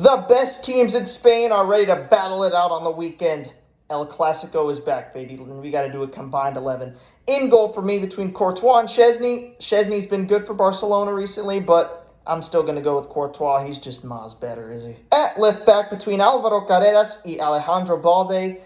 The best teams in Spain are ready to battle it out on the weekend. El Clásico is back, baby, and we got to do a combined 11. In goal for me between Courtois and Szczesny. Szczesny's been good for Barcelona recently, but I'm still going to go with Courtois. He's just miles better, is he? At left back between Alvaro Carreras and Alejandro Balde.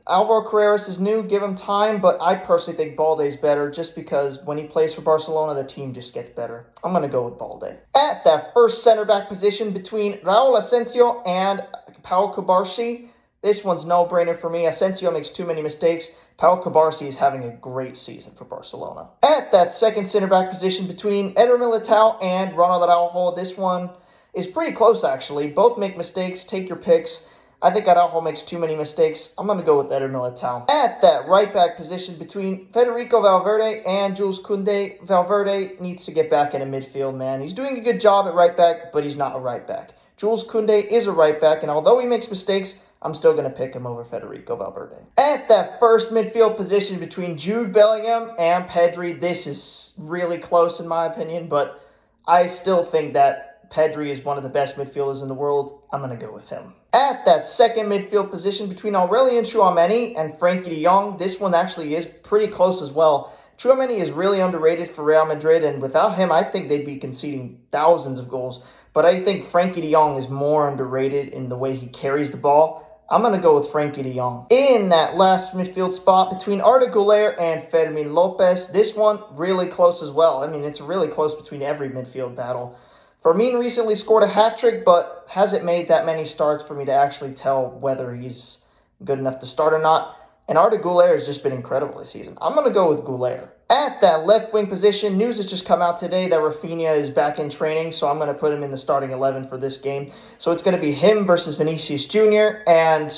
Alvaro Carreras is new, give him time, but I personally think Balde's better just because when he plays for Barcelona, the team just gets better. I'm going to go with Balde. At that first center back position between Raul Asensio and Pau Cubarsí, this one's no-brainer for me. Asensio makes too many mistakes. Pau Cubarsí is having a great season for Barcelona. At that second center back position between Eder Militao and Ronald Araujo, this one is pretty close actually. Both make mistakes, take your picks. I think Araujo makes too many mistakes. I'm going to go with Eder Militao. At that right back position between Federico Valverde and Jules Koundé, Valverde needs to get back into midfield, man. He's doing a good job at right back, but he's not a right back. Jules Koundé is a right back, and although he makes mistakes, I'm still going to pick him over Federico Valverde. At that first midfield position between Jude Bellingham and Pedri, this is really close in my opinion, but I still think that Pedri is one of the best midfielders in the world. I'm going to go with him. At that second midfield position between Aurelien Tchouameni and Frenkie de Jong, this one actually is pretty close as well. Tchouameni is really underrated for Real Madrid, and without him, I think they'd be conceding thousands of goals. But I think Frenkie de Jong is more underrated in the way he carries the ball. I'm going to go with Frenkie de Jong. In that last midfield spot between Arda Güler and Fermin Lopez, this one really close as well. I mean, it's really close between every midfield battle. Fermin recently scored a hat-trick, but hasn't made that many starts for me to actually tell whether he's good enough to start or not. And Arda Güler has just been incredible this season. I'm going to go with Güler. At that left wing position, news has just come out today that Rafinha is back in training, so I'm going to put him in the starting 11 for this game. So it's going to be him versus Vinicius Jr., and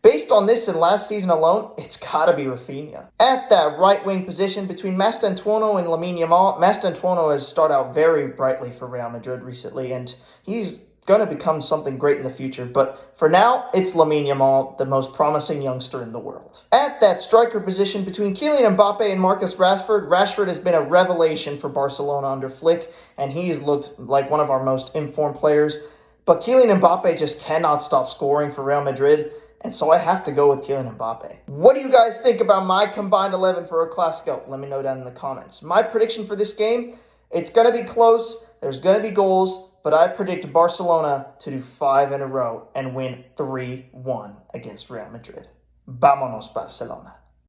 based on this and last season alone, it's got to be Rafinha. At that right wing position between Mastantuono and Lamine Yamal, Mastantuono has started out very brightly for Real Madrid recently, and he's going to become something great in the future. But for now, it's Lamine Yamal, the most promising youngster in the world. At that striker position between Kylian Mbappe and Marcus Rashford, Rashford has been a revelation for Barcelona under Flick, and he's looked like one of our most informed players. But Kylian Mbappe just cannot stop scoring for Real Madrid, and so I have to go with Kylian Mbappe. What do you guys think about my combined 11 for a Clásico? Let me know down in the comments. My prediction for this game, it's going to be close. There's going to be goals, but I predict Barcelona to do 5 in a row and win 3-1 against Real Madrid. Vámonos, Barcelona.